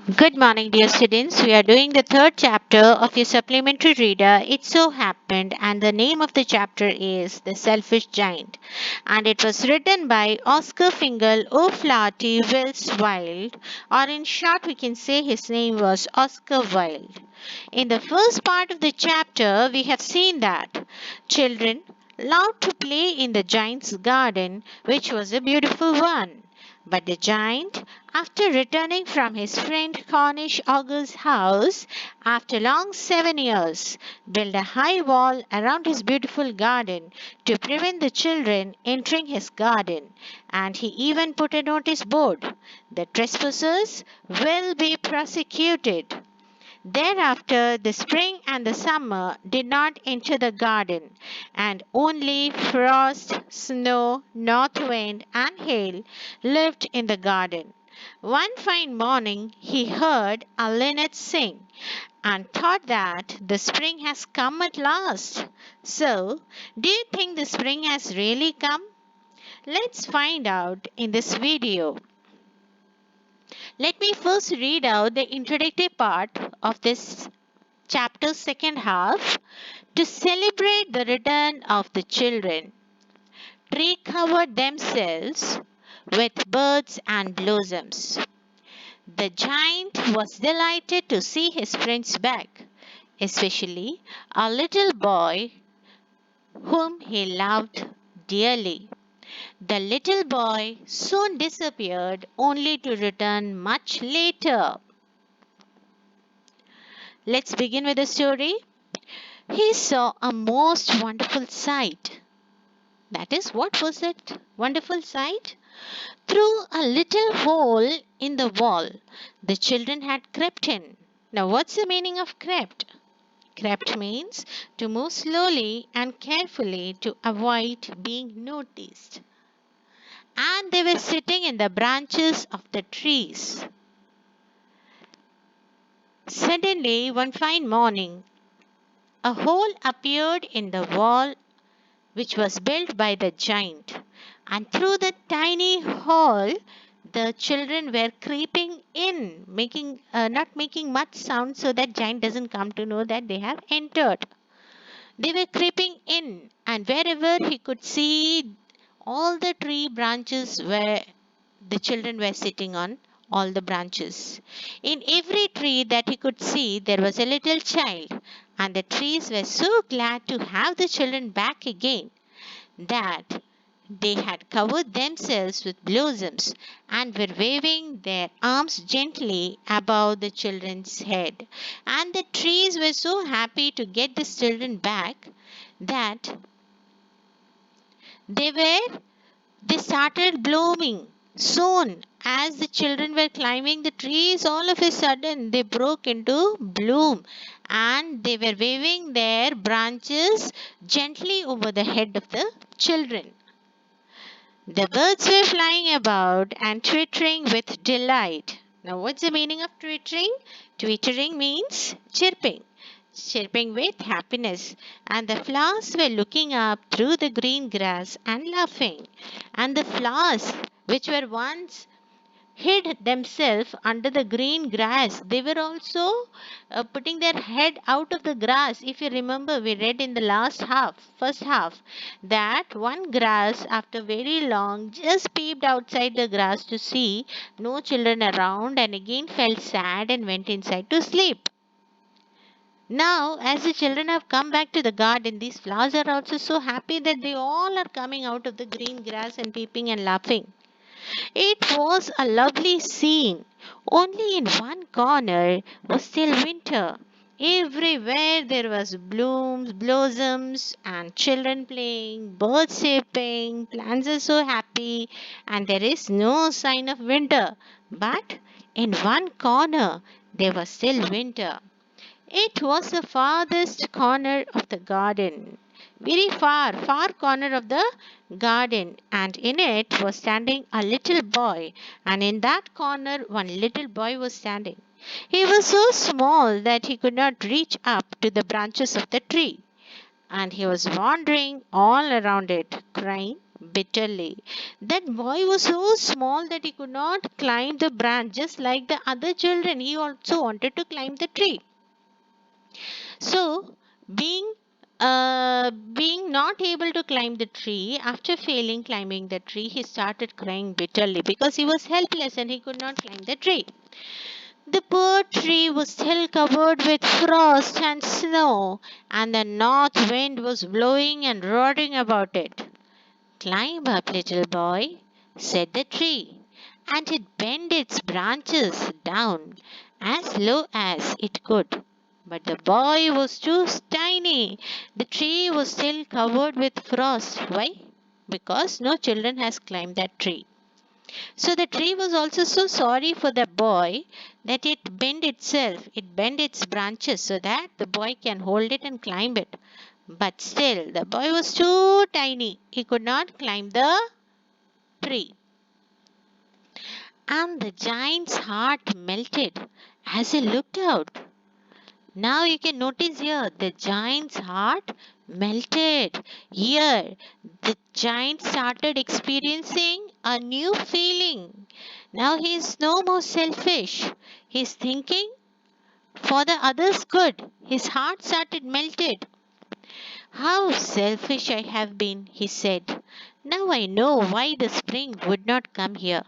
Good morning, dear students. We are doing the third chapter of your supplementary reader. It so happened, and the name of the chapter is The Selfish Giant. And it was written by Oscar Fingal O'Flaherty Wills Wilde, or in short, we can say his name was Oscar Wilde. In the first part of the chapter, we have seen that children loved to play in the giant's garden, which was a beautiful one. But the giant, after returning from his friend Cornish Ogre's house after long 7 years, built a high wall around his beautiful garden to prevent the children entering his garden, and he even put a notice board: the trespassers will be prosecuted. Thereafter the spring and the summer did not enter the garden, and only frost, snow, north wind, and hail lived in the garden. One fine morning he heard a linnet sing, and thought that the spring has come at last. So, do you think the spring has really come? Let's find out in this video. Let me first read out the introductory part of this chapter's second half. To celebrate the return of the children, tree covered themselves with birds and blossoms. The giant was delighted to see his friends back, especially a little boy whom he loved dearly. The little boy soon disappeared, only to return much later. Let's begin with the story. He saw a most wonderful sight. That is, what was that wonderful sight? Through a little hole in the wall, the children had crept in. Now, what's the meaning of crept? Crept means to move slowly and carefully to avoid being noticed. And they were sitting in the branches of the trees. Suddenly, one fine morning, a hole appeared in the wall which was built by the giant, and through the tiny hole the children were creeping in, making not making much sound so that giant doesn't come to know that they have entered. They were creeping in, and wherever he could see, all the tree branches where the children were sitting on, all the branches. In every tree that he could see, there was a little child, and the trees were so glad to have the children back again that they had covered themselves with blossoms and were waving their arms gently above the children's head. And the trees were so happy to get the children back that they were they started blooming. Soon, as the children were climbing the trees, all of a sudden they broke into bloom, and they were waving their branches gently over the head of the children. The birds were flying about and twittering with delight. Now, what's the meaning of twittering? Twittering means chirping, chirping with happiness. And the flowers were looking up through the green grass and laughing. And the flowers, which were once hid themselves under the green grass, they were also putting their head out of the grass. If you remember, we read in the first half, that one grass after very long just peeped outside the grass to see no children around, and again felt sad and went inside to sleep. Now, as the children have come back to the garden, these flowers are also so happy that they all are coming out of the green grass and peeping and laughing. It was a lovely scene. Only in one corner was still winter. Everywhere there was blooms, blossoms, and children playing, birds chirping, plants are so happy, and there is no sign of winter. But in one corner there was still winter. It was the farthest corner of the garden, very far, far corner of the garden, and in it was standing a little boy, and in that corner one little boy was standing. He was so small that he could not reach up to the branches of the tree, and he was wandering all around it, crying, bitterly. That boy was so small that he could not climb the branch just like the other children. He also wanted to climb the tree. So, being being not able to climb the tree, after failing climbing the tree, he started crying bitterly because he was helpless and he could not climb the tree. The poor tree was still covered with frost and snow, and the north wind was blowing and roaring about it. Climb up, little boy, said the tree, and it bent its branches down as low as it could. But the boy was too tiny. The tree was still covered with frost. Why? Because no children has climbed that tree. So the tree was also so sorry for the boy that it bent its branches so that the boy can hold it and climb it. But still, the boy was too tiny. He could not climb the tree. And the giant's heart melted as he looked out. Now you can notice here the giant's heart melted. Here, the giant started experiencing a new feeling. Now he is no more selfish. He's thinking for the others' good. His heart started melted. How selfish I have been, he said. Now I know why the spring would not come here.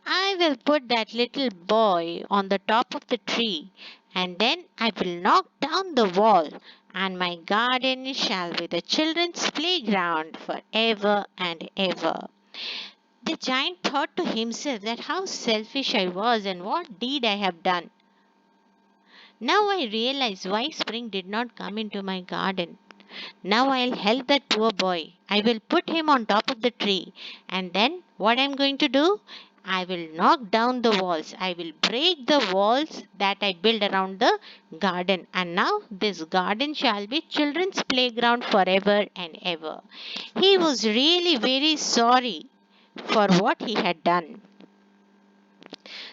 I will put that little boy on the top of the tree, and then I will knock down the wall, and my garden shall be the children's playground forever and ever. The giant thought to himself that how selfish I was and what deed I have done. Now I realize why spring did not come into my garden. Now I'll help that poor boy. I will put him on top of the tree. And then what I'm going to do? I will knock down the walls. I will break the walls that I built around the garden. And now this garden shall be children's playground forever and ever. He was really very sorry for what he had done.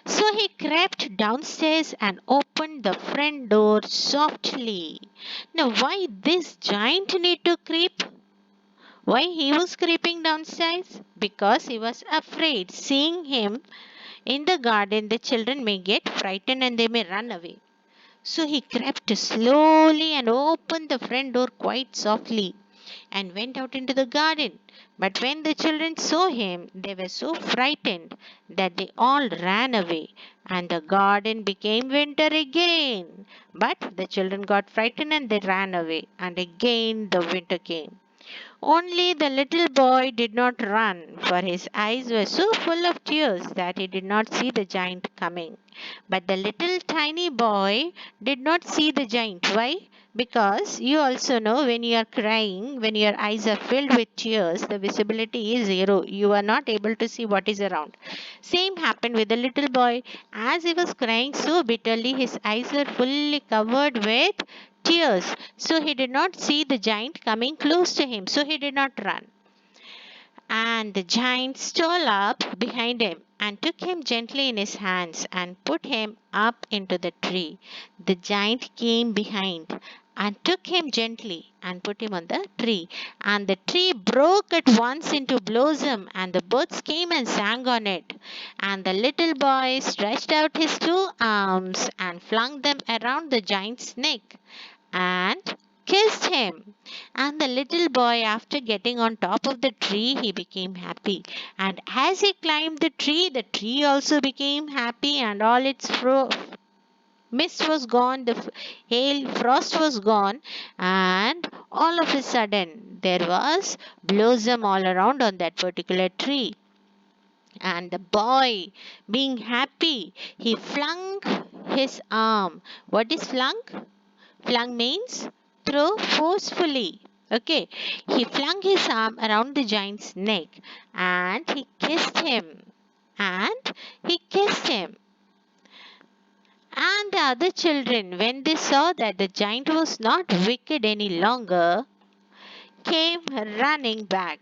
So he crept downstairs and opened the front door softly. Now, why this giant need to creep? Why he was creeping downstairs? Because he was afraid. Seeing him in the garden, the children may get frightened and they may run away. So he crept slowly and opened the front door quite softly and went out into the garden. But when the children saw him, they were so frightened that they all ran away, and the garden became winter again. But the children got frightened and they ran away, and again the winter came. Only the little boy did not run, for his eyes were so full of tears that he did not see the giant coming. But the little tiny boy did not see the giant. Why? Because you also know when you are crying, when your eyes are filled with tears, the visibility is zero. You are not able to see what is around. Same happened with the little boy. As he was crying so bitterly, his eyes were fully covered with tears. So he did not see the giant coming close to him. So he did not run. And the giant stole up behind him and took him gently in his hands and put him up into the tree. The giant came behind and took him gently and put him on the tree. And the tree broke at once into blossom, and the birds came and sang on it. And the little boy stretched out his two arms and flung them around the giant's neck and kissed him. And the little boy, after getting on top of the tree, he became happy. And as he climbed the tree also became happy, and all its mist was gone, the hail, frost was gone, and all of a sudden there was blossom all around on that particular tree. And the boy, being happy, he flung his arm. What is flung? Flung means throw forcefully. Okay, he flung his arm around the giant's neck and he kissed him. And he kissed him. And the other children, when they saw that the giant was not wicked any longer, came running back.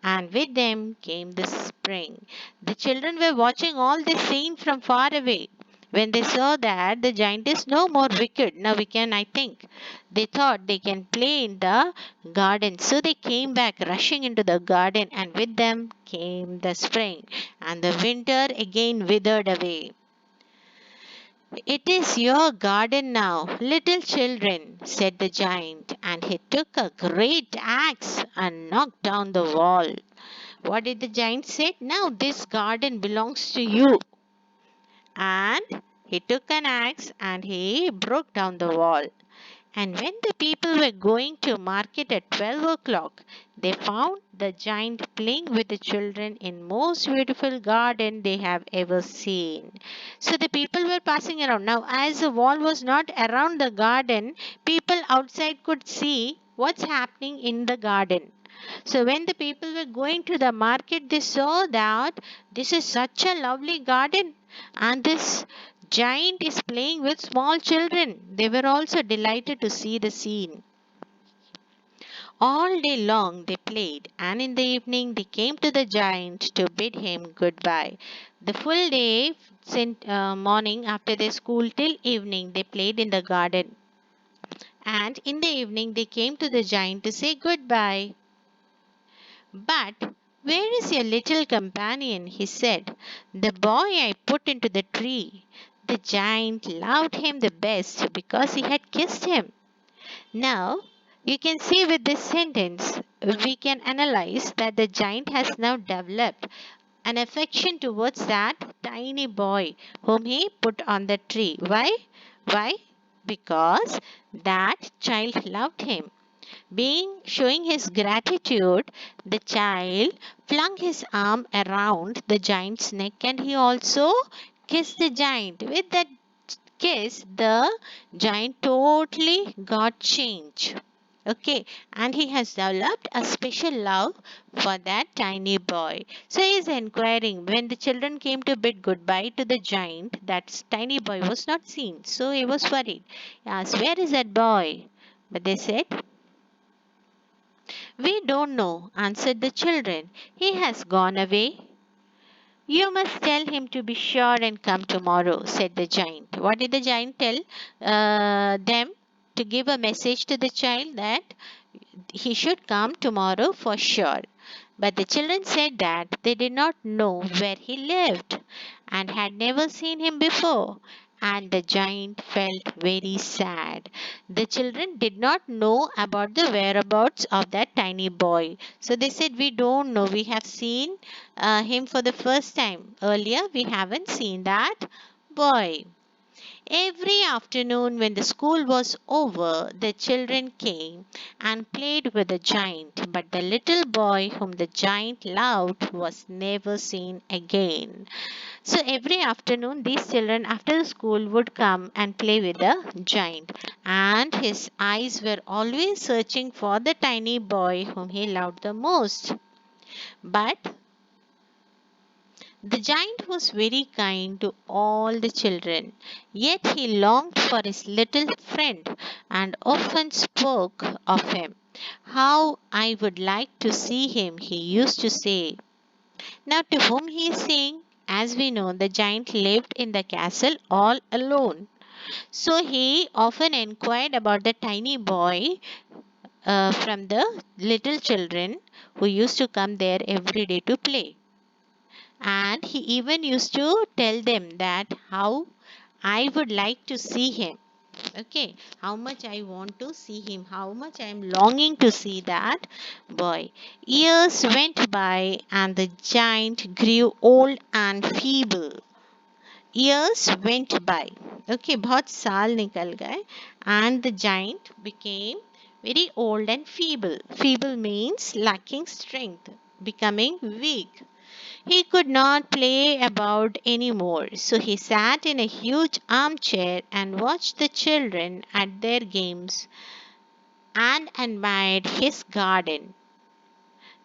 And with them came the spring. The children were watching all this scene from far away. When they saw that the giant is no more wicked, now we can, I think, they thought they can play in the garden. So they came back rushing into the garden, and with them came the spring, and the winter again withered away. It is your garden now, little children, said the giant, and he took a great axe and knocked down the wall. What did the giant say? Now this garden belongs to you. And he took an axe and he broke down the wall. And when the people were going to market at 12 o'clock, they found the giant playing with the children in most beautiful garden they have ever seen. So the people were passing around. Now, as the wall was not around the garden, people outside could see what's happening in the garden. So when the people were going to the market, they saw that this is such a lovely garden, and this giant is playing with small children. They were also delighted to see the scene. All day long they played, and in the evening they came to the giant to bid him goodbye. The full day, since morning after their school till evening, they played in the garden. And in the evening they came to the giant to say goodbye. But where is your little companion? He said. The boy I put into the tree. The giant loved him the best because he had kissed him. Now, you can see with this sentence, we can analyze that the giant has now developed an affection towards that tiny boy whom he put on the tree. Why? Why? Because that child loved him. Being showing his gratitude, the child flung his arm around the giant's neck and he also kissed the giant. With that kiss, the giant totally got changed. Okay, and he has developed a special love for that tiny boy. So he is inquiring when the children came to bid goodbye to the giant, that tiny boy was not seen. So he was worried. He asked, where is that boy? But they said, we don't know, answered the children. He has gone away. You must tell him to be sure and come tomorrow, said the giant. What did the giant tell them? To give a message to the child that he should come tomorrow for sure. But the children said that they did not know where he lived and had never seen him before. And the giant felt very sad. The children did not know about the whereabouts of that tiny boy. So they said, we don't know. We have seen him for the first time. Earlier, we haven't seen that boy. Every afternoon, when the school was over, the children came and played with the giant, but the little boy whom the giant loved was never seen again. So, every afternoon, these children after the school would come and play with the giant, and his eyes were always searching for the tiny boy whom he loved the most. But the giant was very kind to all the children, yet he longed for his little friend and often spoke of him. How I would like to see him, he used to say. Now, to whom he is saying? As we know, the giant lived in the castle all alone. So he often inquired about the tiny boy from the little children who used to come there every day to play. And he even used to tell them that how I would like to see him. Okay, how much I want to see him, how much I am longing to see that boy. Years went by and the giant grew old and feeble. Years went by. Okay, बहुत साल निकल गए and the giant became very old and feeble. Feeble means lacking strength, becoming weak. He could not play about any more, so he sat in a huge armchair and watched the children at their games and admired his garden.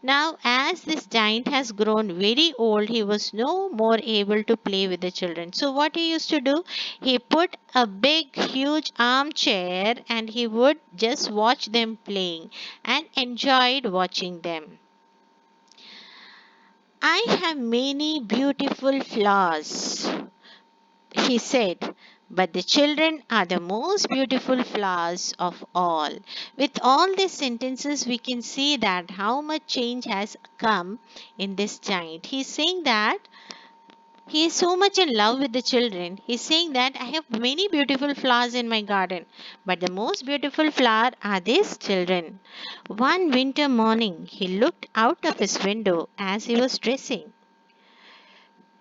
Now, as this giant has grown very old, he was no more able to play with the children. So, what he used to do, he put a big, huge armchair and he would just watch them playing and enjoyed watching them. I have many beautiful flowers, he said, but the children are the most beautiful flowers of all. With all these sentences, we can see that how much change has come in this giant. He's saying that he is so much in love with the children. He's saying that I have many beautiful flowers in my garden, but the most beautiful flower are these children. One winter morning, he looked out of his window as he was dressing.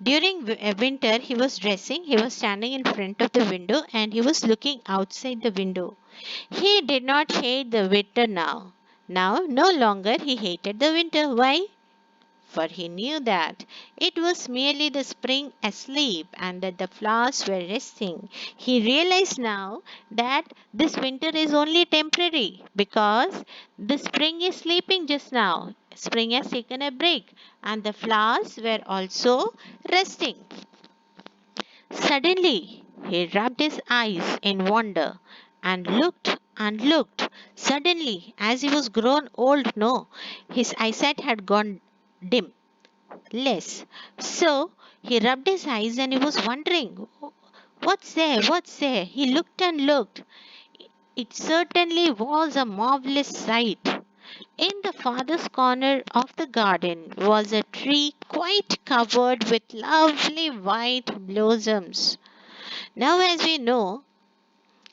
During winter, he was dressing, he was standing in front of the window and he was looking outside the window. He did not hate the winter now. Now, no longer he hated the winter. Why? For he knew that it was merely the spring asleep and that the flowers were resting. He realized now that this winter is only temporary because the spring is sleeping just now. Spring has taken a break and the flowers were also resting. Suddenly, he rubbed his eyes in wonder and looked and looked. Suddenly, as he was grown old, no, his eyesight had gone dim less. So he rubbed his eyes and he was wondering, what's there? What's there? He looked and looked. It certainly was a marvelous sight. In the farthest corner of the garden was a tree quite covered with lovely white blossoms. Now, as we know,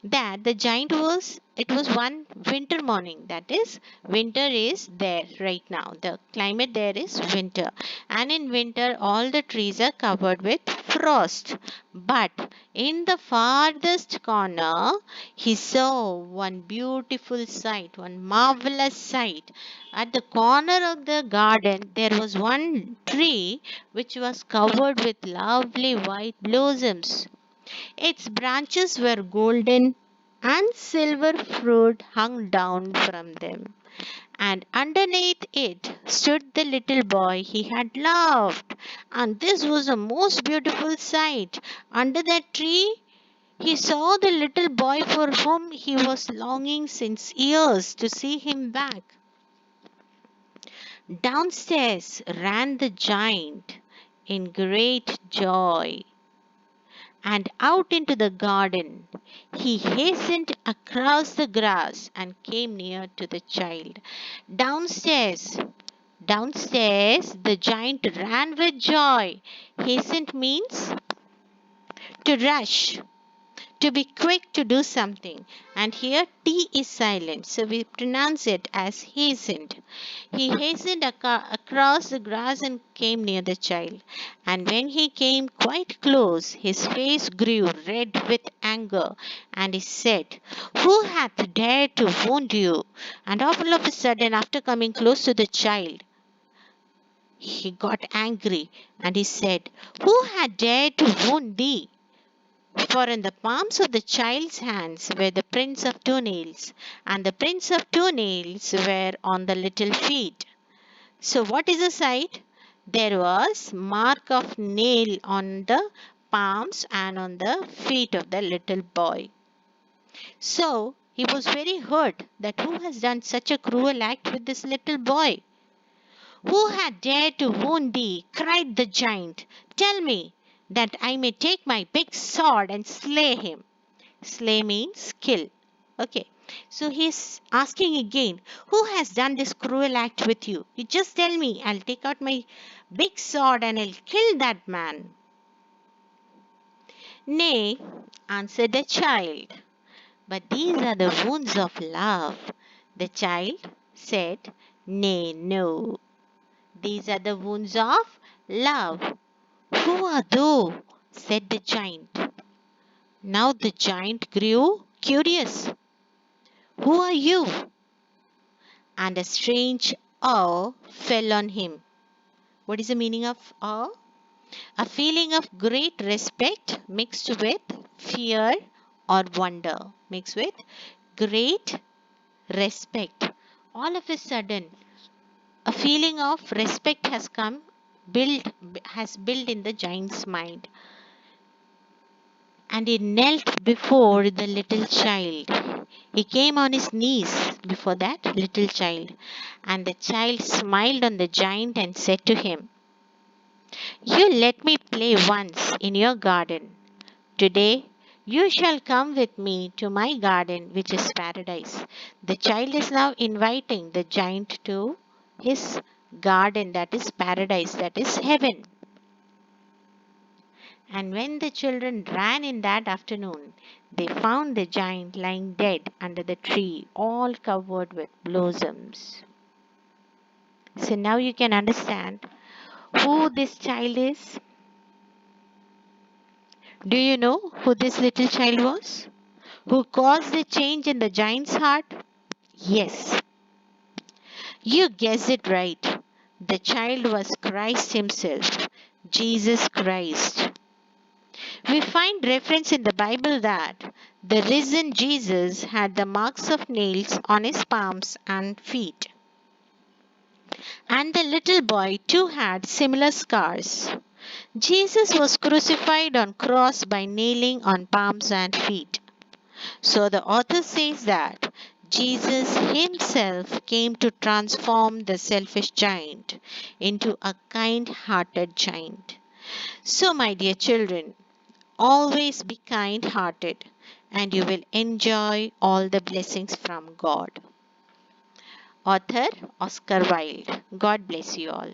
that the giant was it was one winter morning, that is winter is there right now, the climate there is winter, and in winter all the trees are covered with frost. But in the farthest corner he saw one beautiful sight, one marvelous sight. At the corner of the garden there was one tree which was covered with lovely white blossoms. Its branches were golden, and silver fruit hung down from them. And underneath it stood the little boy he had loved. And this was a most beautiful sight. Under that tree, he saw the little boy for whom he was longing since years to see him back. Downstairs ran the giant in great joy and out into the garden. He hastened across the grass and came near to the child. Downstairs, downstairs, the giant ran with joy. Hastened means to rush, to be quick to do something. And here T is silent, so we pronounce it as hastened. He hastened across the grass and came near the child. And when he came quite close, his face grew red with anger, and he said, who hath dared to wound you? And all of a sudden, after coming close to the child, he got angry and he said, who had dared to wound thee? For in the palms of the child's hands were the prints of two nails, and the prints of two nails were on the little feet. So what is the sight? There was mark of nail on the palms and on the feet of the little boy. So he was very hurt that who has done such a cruel act with this little boy? Who had dared to wound thee? Cried the giant. Tell me, that I may take my big sword and slay him. Slay means kill. Okay. So he's asking again, who has done this cruel act with you? You just tell me, I'll take out my big sword and I'll kill that man. Nay, answered the child, but these are the wounds of love. The child said, nay, no. These are the wounds of love. Who are thou? Said the giant. Now the giant grew curious. Who are you? And a strange awe fell on him. What is the meaning of awe? A feeling of great respect mixed with fear or wonder. Mixed with great respect. All of a sudden, a feeling of respect has built in the giant's mind. And he knelt before the little child. He came on his knees before that little child, and the child smiled on the giant and said to him, you let me play once in your garden. Today, you shall come with me to my garden, which is paradise. The child is now inviting the giant to his garden, that is paradise, that is heaven. And when the children ran in that afternoon, they found the giant lying dead under the tree, all covered with blossoms. So now you can understand who this child is. Do you know who this little child was? Who caused the change in the giant's heart? Yes, you guessed it right. The child was Christ Himself, Jesus Christ. We find reference in the Bible that the risen Jesus had the marks of nails on his palms and feet. And the little boy too had similar scars. Jesus was crucified on cross by nailing on palms and feet. So the author says that Jesus himself came to transform the selfish giant into a kind-hearted giant. So my dear children, always be kind hearted and you will enjoy all the blessings from God. Author Oscar Wilde. God bless you all.